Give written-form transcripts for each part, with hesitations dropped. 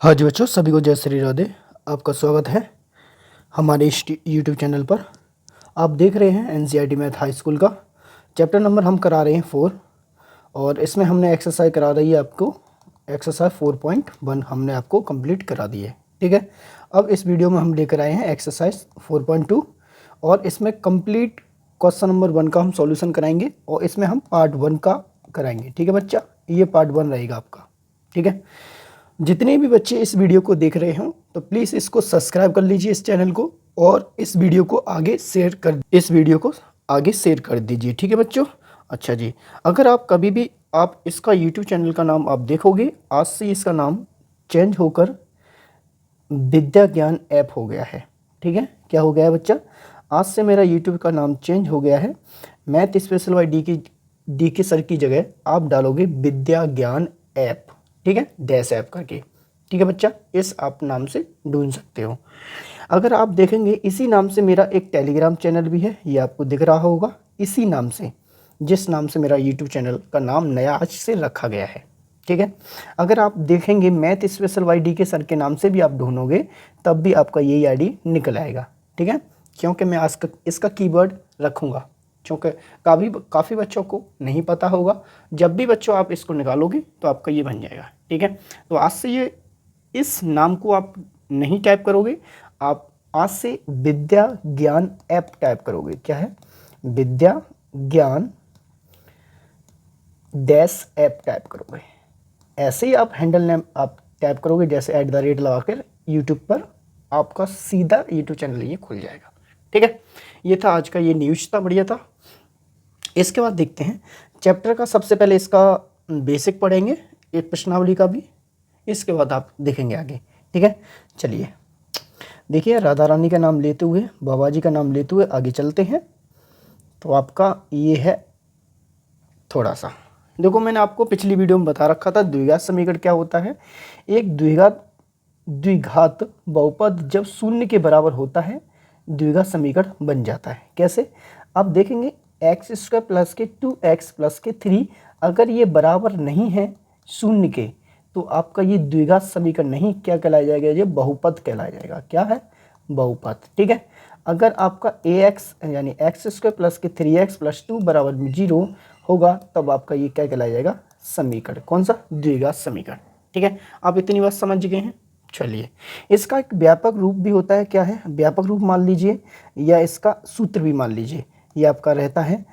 हाँ जी बच्चों, सभी को जय श्री राधे। आपका स्वागत है हमारे इस यूट्यूब चैनल पर। आप देख रहे हैं एनसीईआरटी मैथ हाई स्कूल का चैप्टर नंबर हम करा रहे हैं 4, और इसमें हमने एक्सरसाइज करा रही है आपको। एक्सरसाइज 4.1 हमने आपको कंप्लीट करा दी है, ठीक है। अब इस वीडियो में हम लेकर आए हैं एक्सरसाइज 4.2, और इसमें कंप्लीट क्वेश्चन नंबर 1 का हम सॉल्यूशन कराएंगे, और इसमें हम पार्ट 1 का कराएंगे, ठीक है बच्चा। ये पार्ट 1 रहेगा आपका, ठीक है। जितने भी बच्चे इस वीडियो को देख रहे हों तो प्लीज़ इसको सब्सक्राइब कर लीजिए इस चैनल को, और इस वीडियो को आगे शेयर कर दीजिए, ठीक है बच्चों। अच्छा जी, अगर आप कभी भी आप इसका यूट्यूब चैनल का नाम आप देखोगे, आज से इसका नाम चेंज होकर विद्या ज्ञान ऐप हो गया है, ठीक है। क्या हो गया है बच्चा? आज से मेरा यूट्यूब का नाम चेंज हो गया है। मैथ स्पेशल बाय डी के सर की जगह आप डालोगे विद्या ज्ञान ऐप, ठीक है, डैश ऐप करके, ठीक है बच्चा। इस आप नाम से ढूंढ सकते हो। अगर आप देखेंगे इसी नाम से मेरा एक टेलीग्राम चैनल भी है, ये आपको दिख रहा होगा, इसी नाम से, जिस नाम से मेरा यूट्यूब चैनल का नाम नया आज से रखा गया है, ठीक है। अगर आप देखेंगे मैथ स्पेशल बाय डी के सर के नाम से भी आप ढूंढोगे तब भी आपका यही आईडी निकल आएगा, ठीक है। क्योंकि मैं आज इसका कीवर्ड रखूँगा, क्योंकि काफ़ी बच्चों को नहीं पता होगा। जब भी बच्चों आप इसको निकालोगे तो आपका ये बन जाएगा, ठीक है। तो आज से ये इस नाम को आप नहीं टाइप करोगे, आप आज से विद्या ज्ञान ऐप टाइप करोगे। क्या है? विद्या ज्ञान डैश ऐप टाइप करोगे। ऐसे ही आप हैंडल नेम आप टाइप करोगे, जैसे @ लगाकर यूट्यूब पर आपका सीधा यूट्यूब चैनल ये खुल जाएगा, ठीक है। ये था आज का, ये न्यूज़ था, बढ़िया था। इसके बाद देखते हैं चैप्टर का। सबसे पहले इसका बेसिक पढ़ेंगे, एक प्रश्नावली का भी, इसके बाद आप देखेंगे आगे, ठीक है। चलिए देखिए, राधा रानी का नाम लेते हुए, बाबा जी का नाम लेते हुए आगे चलते हैं। तो आपका ये है थोड़ा सा, देखो मैंने आपको पिछली वीडियो में बता रखा था द्विघात समीकरण क्या होता है। एक द्विघात बहुपद जब शून्य के बराबर होता है द्विघात समीकरण बन जाता है। कैसे? आप देखेंगे x² प्लस के 2x प्लस के 3 अगर ये बराबर नहीं है शून्य के, तो आपका ये द्विघात समीकरण नहीं क्या कहलाया जाएगा, ये बहुपद कहलाया जाएगा। क्या है? बहुपद, ठीक है। अगर आपका ax यानी x² प्लस के 3x प्लस 2 बराबर 0 होगा तब आपका ये क्या कहलाया जाएगा? समीकरण। कौन सा? द्विघात समीकरण, ठीक है। आप इतनी बात समझ गए हैं। चलिए, इसका एक व्यापक रूप भी होता है। क्या है? व्यापक रूप मान लीजिए, या इसका सूत्र भी मान लीजिए। ये आपका रहता है,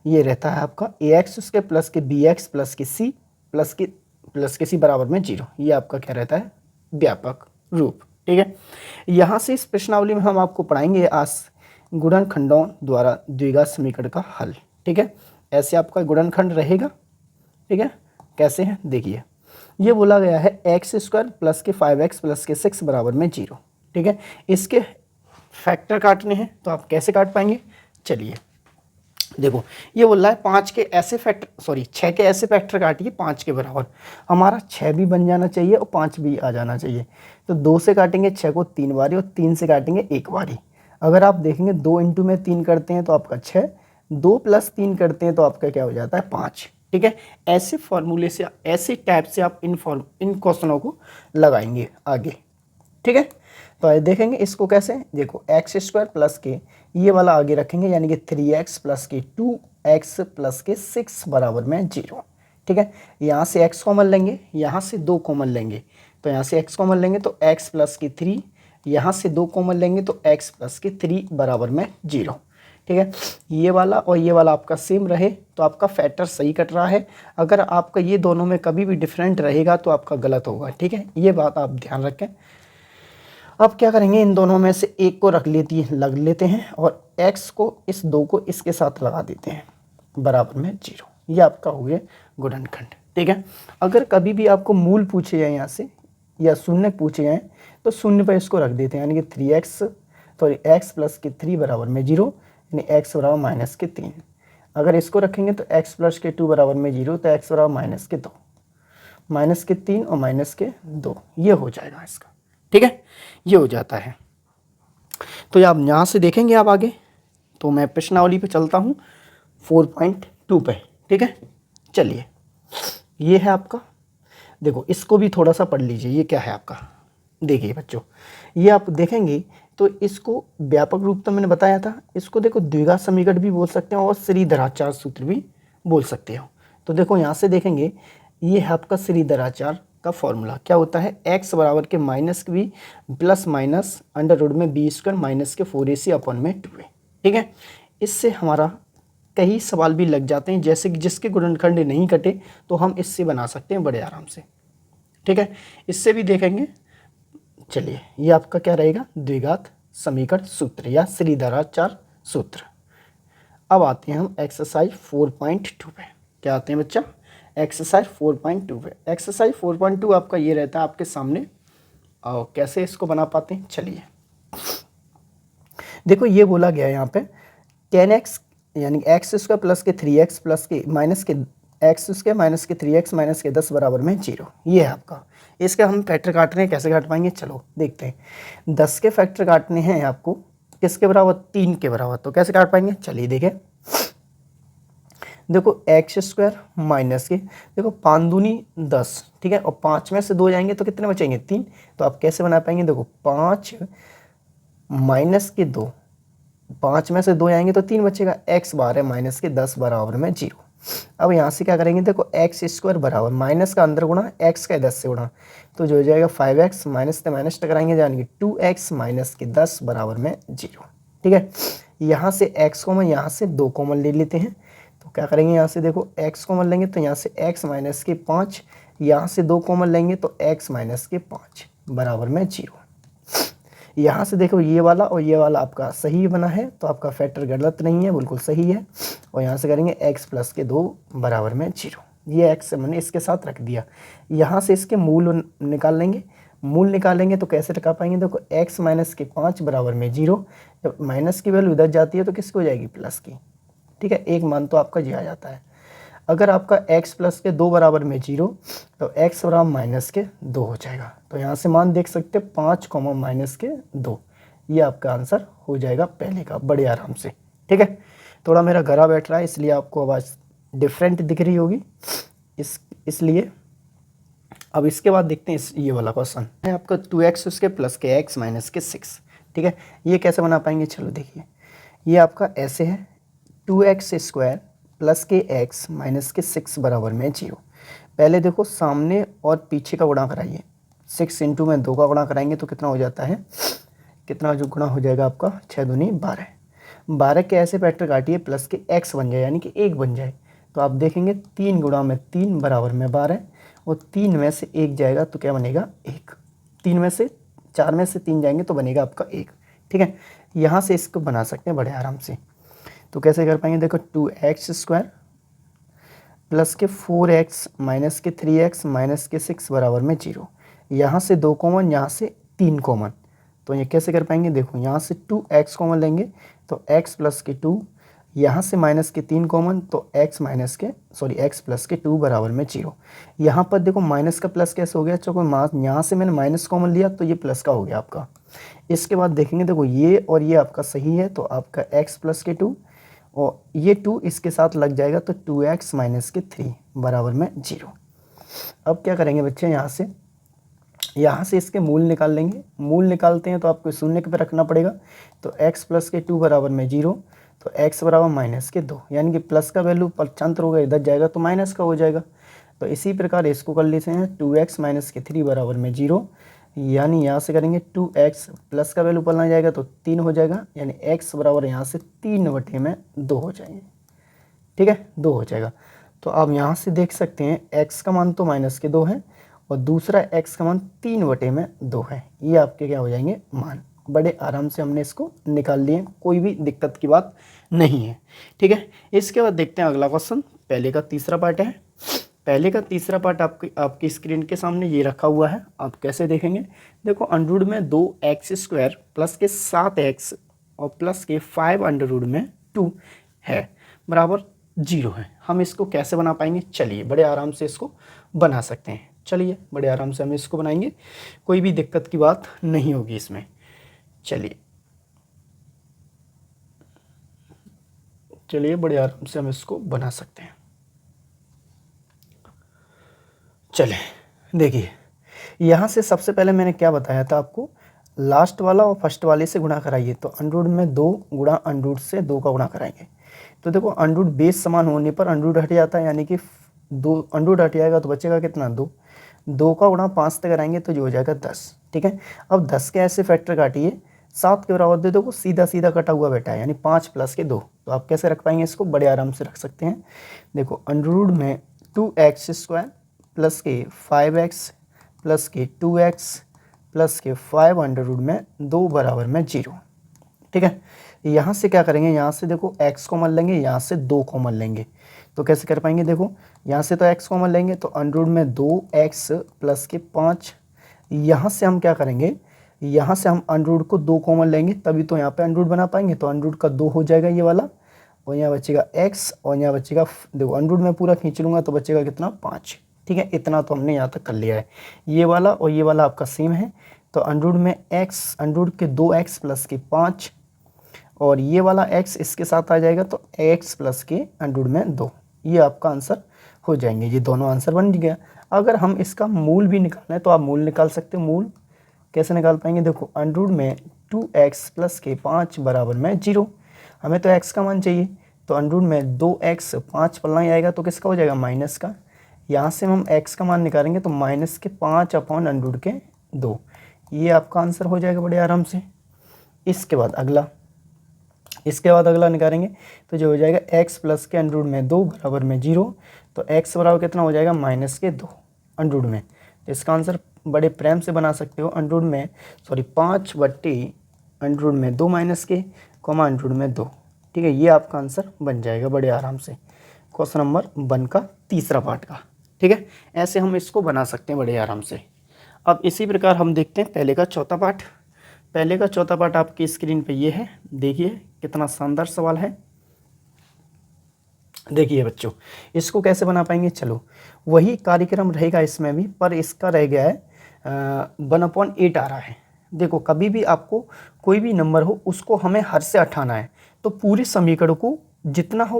ये रहता है आपका ax² प्लस के bx प्लस के c प्लस के c बराबर में 0। ये आपका क्या रहता है? व्यापक रूप, ठीक है। यहाँ से इस प्रश्नावली में हम आपको पढ़ाएंगे आज गुणनखंडों द्वारा द्विघात समीकरण का हल, ठीक है। ऐसे आपका गुणनखंड रहेगा, ठीक है। कैसे हैं देखिए, ये बोला गया है x² प्लस के 5x प्लस के 6 बराबर में 0, ठीक है। इसके फैक्टर काटने हैं, तो आप कैसे काट पाएंगे? चलिए देखो, ये बोल रहा है 6 के ऐसे फैक्टर काटिए 5 के बराबर। हमारा 6 भी बन जाना चाहिए और 5 भी आ जाना चाहिए। तो 2 से काटेंगे 6 को 3 बारी, और 3 से काटेंगे 1 बारी। अगर आप देखेंगे 2 × में 3 करते हैं तो आपका 6, 2 + 3 करते हैं तो आपका क्या हो जाता है? 5, ठीक है। ऐसे फॉर्मूले से, ऐसे टाइप से आप इन क्वेश्चनों को लगाएंगे आगे, ठीक है। तो देखेंगे इसको कैसे। देखो x² प्लस के ये वाला आगे रखेंगे, यानी कि 3x प्लस के 2x प्लस के 6 बराबर में 0, ठीक है। यहाँ से x कॉमन लेंगे, यहाँ से 2 कॉमन लेंगे, तो यहाँ से x कॉमन लेंगे तो x प्लस के 3, यहाँ से 2 कॉमन लेंगे तो x प्लस के 3 बराबर में 0, ठीक है। ये वाला और ये वाला आपका सेम रहे तो आपका फैक्टर सही कट रहा है। अगर आपका ये दोनों में कभी भी डिफरेंट रहेगा तो आपका गलत होगा, ठीक है। ये बात आप ध्यान रखें। अब क्या करेंगे, इन दोनों में से एक को लग लेते हैं, और x को इस 2 को इसके साथ लगा देते हैं बराबर में 0। ये आपका हो गया गुणनखंड, ठीक है। अगर कभी भी आपको मूल पूछे जाए यहाँ से, या शून्य पूछे जाए, तो शून्य पर इसको रख देते हैं, यानी कि x प्लस के 3 बराबर में 0, यानी x बराबर -3। अगर इसको रखेंगे तो x प्लस के 2 बराबर में 0, तो x बराबर -2, -3 और -2, ये हो जाएगा इसका, ठीक है। ये हो जाता है। तो आप यहाँ से देखेंगे आप आगे, तो मैं प्रश्नावली पे चलता हूँ 4.2 पे, ठीक है। चलिए, ये है आपका, देखो इसको भी थोड़ा सा पढ़ लीजिए। ये क्या है आपका? देखिए बच्चों, ये आप देखेंगे तो इसको व्यापक रूप तो मैंने बताया था, इसको देखो द्विघात समीकरण भी बोल सकते हो और श्रीधराचार्य सूत्र भी बोल सकते हो। तो देखो यहाँ से देखेंगे, ये है आपका श्रीधराचार्य का फॉर्मूला, क्या होता है, x बराबर के माइनस के B plus minus under root में बी स्क्वायर माइनस के 4ac अपॉन में 2a। ठीक है, इससे हमारा कई सवाल भी लग जाते हैं, जैसे कि जिसके गुणनखंड नहीं कटे तो हम इससे बना सकते हैं बड़े आराम से। ठीक है, इससे भी देखेंगे। चलिए, ये आपका क्या रहेगा, द्विघात समीकरण सूत्र या श्रीधराचार्य सूत्र। अब आते हैं हम एक्सरसाइज 4.2 पे। क्या आते हैं बच्चा, एक्सरसाइज 4.2 पे। एक्सरसाइज 4.2 आपका ये रहता है आपके सामने, और कैसे इसको बना पाते हैं, चलिए देखो, ये बोला गया है यहाँ पे 10x यानी एक्स स्क्वायर प्लस के 3x प्लस के माइनस के एक्स स्क्वायर माइनस के 3x माइनस के 10 बराबर में 0। ये है आपका, इसका हम फैक्टर काट रहे हैं, कैसे काट पाएंगे, चलो देखते हैं। 10 के फैक्टर काटने हैं आपको, किसके बराबर, 3 के बराबर, तो कैसे काट पाएंगे, चलिए देखें। देखो एक्स स्क्वायर माइनस के, देखो 5 दूनी 10, ठीक है, और 5 में से 2 जाएंगे तो कितने बचेंगे, 3। तो आप कैसे बना पाएंगे, देखो 5 माइनस के 2, 5 में से 2 आएंगे तो 3 बचेगा, x बार है माइनस के 10 बराबर में 0। अब यहाँ से क्या करेंगे, देखो एक्स स्क्वायर बराबर माइनस का अंदर गुणा x का 10 से गुणा, तो जो हो जाएगा 5x माइनस से माइनस टकराएंगे, यानी कि 2x माइनस के 10 बराबर में 0। ठीक है, यहाँ से x कॉमन, यहाँ से 2 कॉमन ले लेते हैं, तो क्या करेंगे, यहाँ से देखो x कॉमन लेंगे तो यहाँ से x माइनस के 5, यहाँ से 2 कॉमन लेंगे तो x माइनस के 5 बराबर में 0। यहाँ से देखो ये वाला और ये वाला आपका सही बना है, तो आपका फैक्टर गलत नहीं है, बिल्कुल सही है। और यहाँ से करेंगे x प्लस के 2 बराबर में 0। ये x मैंने इसके साथ रख दिया। यहाँ से इसके मूल निकाल लेंगे, मूल निकालेंगे तो कैसे रखा पाएंगे, देखो x माइनस के 5 बराबर में 0। जब माइनस की वैल्यू इधर जाती है तो किसकी हो जाएगी, प्लस की। ठीक है, एक मान तो आपका जी आ जाता है। अगर आपका x प्लस के 2 बराबर में 0, तो x बराबर माइनस के 2 हो जाएगा। तो यहाँ से मान देख सकते हैं 5 कॉमा माइनस के 2, ये आपका आंसर हो जाएगा पहले का, बड़े आराम से। ठीक है, थोड़ा मेरा गला बैठ रहा है इसलिए आपको आवाज़ डिफरेंट दिख रही होगी, इसलिए अब इसके बाद देखते हैं ये वाला क्वेश्चन है आपका 2x उसके प्लस के x माइनस के 6। ठीक है, ये कैसे बना पाएंगे, चलो देखिए। ये आपका ऐसे है, 2x स्क्वायर प्लस के x माइनस के 6 बराबर में 0। पहले देखो सामने और पीछे का गुणा कराइए, 6 इंटू में 2 का गुणा कराएंगे तो कितना हो जाता है, कितना जो गुणा हो जाएगा आपका, 6 दूनी 12। 12 के ऐसे फैक्टर काटिए प्लस के x बन जाए यानी कि 1 बन जाए, तो आप देखेंगे 3 गुणा में 3 बराबर में 12, और 3 में से 1 जाएगा तो क्या बनेगा, 1। 3 में से 4 में से 3 जाएंगे तो बनेगा आपका 1। ठीक है, यहाँ से इसको बना सकते हैं बड़े आराम से। तो कैसे कर पाएंगे, देखो 2x स्क्वायर प्लस के 4x माइनस के 3x माइनस के 6 बराबर में 0। यहाँ से 2 कॉमन, यहाँ से 3 कॉमन, तो ये कैसे कर पाएंगे, देखो यहाँ से 2x कॉमन लेंगे तो x प्लस के 2, यहाँ से माइनस के 3 कॉमन तो x माइनस के x प्लस के 2 बराबर में 0। यहाँ पर देखो माइनस का प्लस कैसे हो गया, चलो यहाँ से मैंने माइनस कॉमन लिया तो ये प्लस का हो गया आपका। इसके बाद देखेंगे, देखो ये और ये आपका सही है, तो आपका x प्लस के 2 और ये 2 इसके साथ लग जाएगा तो 2x माइनस के 3 बराबर में 0। अब क्या करेंगे बच्चे, यहाँ से इसके मूल निकाल लेंगे। मूल निकालते हैं तो आपको शून्य पे रखना पड़ेगा, तो x प्लस के 2 बराबर में 0, तो x बराबर माइनस के 2, यानी कि प्लस का वैल्यू पक्षांतर होगा, इधर जाएगा तो माइनस का हो जाएगा। तो इसी प्रकार इसको कर लेते हैं, 2x माइनस के 3 बराबर में 0, यानी यहाँ से करेंगे 2x प्लस का वैल्यू पलना जाएगा तो 3 हो जाएगा, यानी x बराबर यहाँ से 3/2 हो जाएंगे। ठीक है, 2 हो जाएगा। तो आप यहाँ से देख सकते हैं x का मान तो माइनस के 2 है और दूसरा x का मान 3/2 है। ये आपके क्या हो जाएंगे, मान। बड़े आराम से हमने इसको निकाल लिए, कोई भी दिक्कत की बात नहीं है। ठीक है, इसके बाद देखते हैं अगला क्वेश्चन। पहले का तीसरा पार्ट है। पहले का तीसरा पार्ट आपकी स्क्रीन के सामने ये रखा हुआ है। आप कैसे देखेंगे, देखो अंडर रूट में 2x स्क्वायर प्लस के 7x और प्लस के 5 अंडर रूट में 2 है बराबर 0 है। हम इसको कैसे बना पाएंगे, चलिए बड़े आराम से इसको बना सकते हैं। चलिए बड़े आराम से हम इसको बनाएंगे, कोई भी दिक्कत की बात नहीं होगी इसमें। चलिए बड़े आराम से हम इसको बना सकते हैं। चले देखिए, यहाँ से सबसे पहले मैंने क्या बताया था आपको, लास्ट वाला और फर्स्ट वाले से गुणा कराइए, तो अंडर रूट में 2 गुणा अंडर रूट से 2 का गुणा कराएंगे। तो देखो अंडर रूट बेस समान होने पर अंडर रूट हट जाता है, यानी कि 2 अंडर रूट हट जाएगा तो बचेगा कितना, 2। 2 का गुणा 5 तक कराएंगे तो जो हो जाएगा 10। ठीक है, अब 10 के ऐसे फैक्टर काटिए, 7 के बराबर दे दो, सीधा सीधा कटा हुआ बैठा है, यानी 5 प्लस के 2। तो आप कैसे रख पाएंगे इसको, बड़े आराम से रख सकते हैं। देखो अंडर रूट में 2x² प्लस के 5x प्लस के 2x प्लस के 5 अंडर रूट में 2 बराबर में 0। ठीक है, यहाँ से क्या करेंगे, यहाँ से देखो x कॉमन लेंगे, यहाँ से 2 कॉमन लेंगे, तो कैसे कर पाएंगे, देखो यहाँ से तो x कॉमन लेंगे तो अंडर रूट में 2x प्लस के 5। यहाँ से हम क्या करेंगे, यहाँ से हम अंडर रूट को 2 कॉमन लेंगे, तभी तो यहाँ पे अंडर रूट बना पाएंगे। तो अंडर रूट का 2 हो जाएगा ये वाला, और यहाँ बचेगा x, और यहाँ बचेगा, देखो अंडर रूट में पूरा खींच लूँगा तो बचेगा कितना, 5। ठीक है, इतना तो हमने यहाँ तक कर लिया है। ये वाला और ये वाला आपका सेम है, तो अंडर रूट में x, अंडर रूट के 2x प्लस के 5, और ये वाला x इसके साथ आ जाएगा तो x प्लस के अंडर रूट में 2। ये आपका आंसर हो जाएंगे, ये दोनों आंसर बन गया। अगर हम इसका मूल भी निकालना है तो आप मूल निकाल सकते हो। मूल कैसे निकाल पाएंगे, देखो अंडर रूट में 2x प्लस के 5 बराबर में 0। हमें तो x का मान चाहिए, तो अंडर रूट में 2x 5 पलना ही आएगा तो किसका हो जाएगा, माइनस का। यहाँ से हम x का मान निकालेंगे तो माइनस के 5 अपॉन अंडर रूट के 2। ये आपका आंसर हो जाएगा बड़े आराम से। इसके बाद अगला निकालेंगे तो जो हो जाएगा x प्लस के अंडर रूट में 2 बराबर में 0। तो x बराबर कितना हो जाएगा, माइनस के 2 अंडर रूट में। तो इसका आंसर बड़े प्रेम से बना सकते हो, अंडर रूट में 5 बट्टे अंडर रूट में 2 माइनस के कॉमा अंडर रूट में 2। ठीक है, ये आपका आंसर बन जाएगा बड़े आराम से, क्वेश्चन नंबर 1 का तीसरा पार्ट का। ठीक है, ऐसे हम इसको बना सकते हैं बड़े आराम से। अब इसी प्रकार हम देखते हैं पहले का चौथा पार्ट। पहले का चौथा पार्ट आपकी स्क्रीन पे ये है, देखिए कितना शानदार सवाल है। देखिए बच्चों, इसको कैसे बना पाएंगे, चलो वही कार्यक्रम रहेगा इसमें भी, पर इसका रह गया है 1/8 आ रहा है। देखो कभी भी आपको कोई भी नंबर हो उसको हमें हर से हटाना है, तो पूरे समीकरण को जितना हो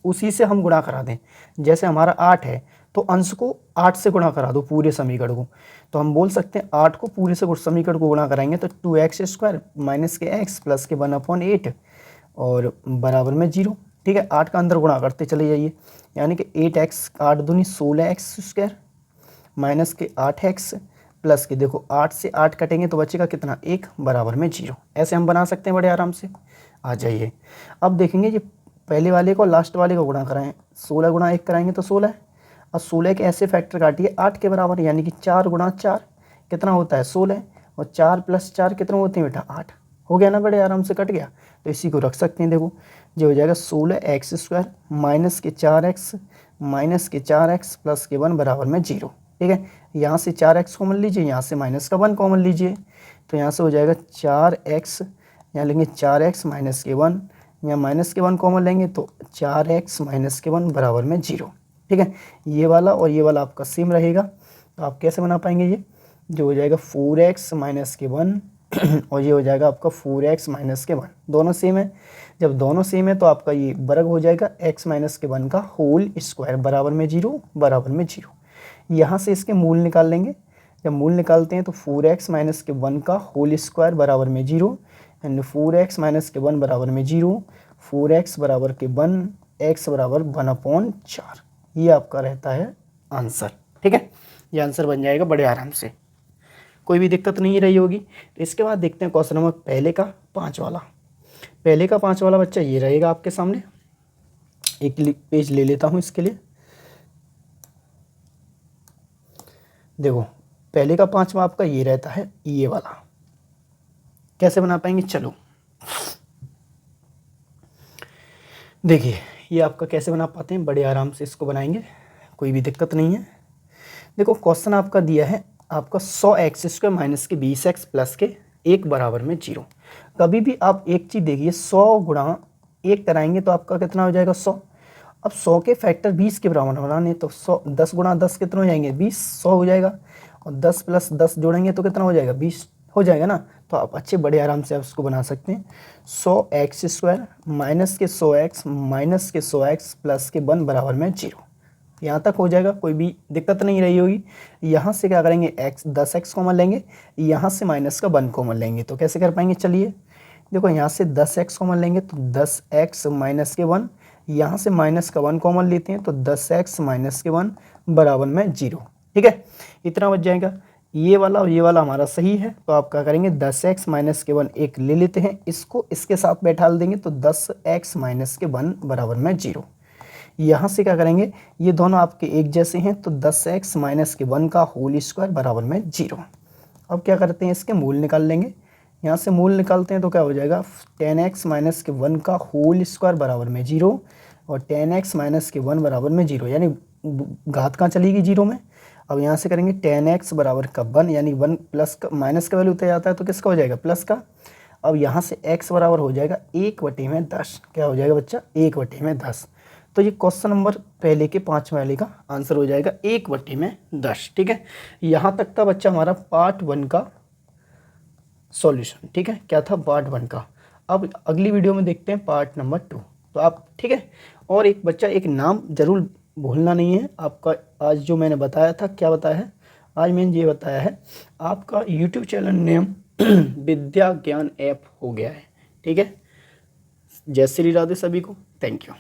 उसी से हम गुणा करा दें। जैसे हमारा 8 है तो अंश को 8 से गुणा करा दो पूरे समीकरण को, तो हम बोल सकते हैं 8 को पूरे से समीकरण को गुणा कराएंगे तो 2x² माइनस के x प्लस के 1/8 और बराबर में 0। ठीक है, 8 का अंदर गुणा करते चले जाइए, यानी कि 8x 8 दूनी 16x² माइनस के 8x प्लस के, देखो 8 से 8 कटेंगे तो बचेगा कितना, 1 बराबर में 0। ऐसे हम बना सकते हैं बड़े आराम से। आ जाइए, अब देखेंगे ये पहले वाले को लास्ट वाले को गुणा कराएं, 16 गुणा 1 कराएंगे तो 16। और 16 के ऐसे फैक्टर काटिए 8 के बराबर, यानी कि 4 गुणा 4 कितना होता है, 16, और 4 प्लस 4 कितना होते हैं बेटा, 8। हो गया ना, बड़े आराम से कट गया। तो इसी को रख सकते हैं, देखो जो हो जाएगा 16x² माइनस के 4x माइनस के 4x प्लस के 1 बराबर में 0। ठीक है, यहाँ से 4x कॉमन लीजिए, यहाँ से माइनस का 1 कॉमन लीजिए, तो यहाँ से हो जाएगा 4x, यहाँ लेंगे 4x माइनस के 1, यहाँ माइनस के 1 कॉमन लेंगे तो 4x माइनस के 1 बराबर में 0। ठीक है, ये वाला और ये वाला आपका सेम रहेगा, तो आप कैसे बना पाएंगे, ये जो हो जाएगा 4x माइनस के 1 और ये हो जाएगा आपका 4x माइनस के 1, दोनों सेम है। जब दोनों सेम है तो आपका ये वर्ग हो जाएगा x माइनस के 1 का होल स्क्वायर बराबर में 0 बराबर में 0। यहाँ से इसके मूल निकाल लेंगे, जब मूल निकालते हैं तो 4x माइनस के 1 का होल स्क्वायर बराबर में 0 एंड 4x माइनस के 1 बराबर में 0, 4x बराबर के 1, x बराबर 1/4। ये आपका रहता है आंसर। ठीक है, ये आंसर बन जाएगा बड़े आराम से, कोई भी दिक्कत नहीं रही होगी। तो इसके बाद देखते हैं क्वेश्चन नंबर पहले का 5 वाला। पहले का 5 वाला बच्चा ये रहेगा आपके सामने, एक पेज ले लेता हूँ इसके लिए। देखो पहले का 5वां आपका ये रहता है, ये वाला कैसे बना पाएंगे, चलो देखिए ये आपका कैसे बना पाते हैं, बड़े आराम से इसको बनाएंगे, कोई भी दिक्कत नहीं है। देखो क्वेश्चन आपका दिया है आपका 100x² माइनस के 20x प्लस के 1 बराबर में 0। कभी भी आप एक चीज़ देखिए, 100 गुणा 1 कराएंगे तो आपका कितना हो जाएगा, 100। अब 100 के फैक्टर 20 के बराबर बनाने, तो 100 10 गुणा 10 कितना हो जाएंगे, 20, 100 हो जाएगा, और 10 प्लस 10 जोड़ेंगे तो कितना हो जाएगा, 20 हो जाएगा ना। तो आप अच्छे बड़े आराम से आप इसको बना सकते हैं, 100x² माइनस के 100x माइनस के 100x प्लस के 1 बराबर में 0। यहाँ तक हो जाएगा, कोई भी दिक्कत नहीं रही होगी। यहाँ से क्या करेंगे, x 10x कॉमन लेंगे, यहाँ से माइनस का 1 कॉमन लेंगे, तो कैसे कर पाएंगे, चलिए देखो यहाँ से 10x कॉमन लेंगे तो 10x माइनस के 1, यहाँ से माइनस का 1 कॉमन लेते हैं तो 10x माइनस के 1 बराबर में 0। ठीक है, इतना बच जाएगा। ये वाला और ये वाला हमारा सही है, तो आप क्या करेंगे 10x माइनस के 1 एक ले लेते हैं, इसको इसके साथ बैठा देंगे तो 10x माइनस के 1 बराबर में 0। यहाँ से क्या करेंगे, ये दोनों आपके एक जैसे हैं तो 10x माइनस के 1 का होल स्क्वायर बराबर में 0। अब क्या करते हैं, इसके मूल निकाल लेंगे। यहाँ से मूल निकालते हैं तो क्या हो जाएगा, 10x माइनस के 1 का होल स्क्वायर बराबर में 0 और 10x माइनस के 1 बराबर में 0, यानी घात कहाँ चलेगी 0 में। अब यहाँ से करेंगे 10x बराबर का 1, यानी 1 प्लस का माइनस का वैल्यू उतर जाता है तो किसका हो जाएगा, प्लस का। अब यहाँ से x बराबर हो जाएगा 1/10, क्या हो जाएगा बच्चा, 1/10। तो ये क्वेश्चन नंबर पहले के 5 वाले का आंसर हो जाएगा 1/10। ठीक है, यहाँ तक था बच्चा हमारा पार्ट 1 का सॉल्यूशन। ठीक है, क्या था, पार्ट 1 का। अब अगली वीडियो में देखते हैं पार्ट नंबर 2। तो आप, ठीक है, और एक बच्चा एक नाम जरूर भूलना नहीं है आपका। आज जो मैंने बताया था, क्या बताया है, आज मैंने ये बताया है आपका यूट्यूब चैनल नेम विद्या ज्ञान ऐप हो गया है। ठीक है, जय श्री राधे सभी को, थैंक यू।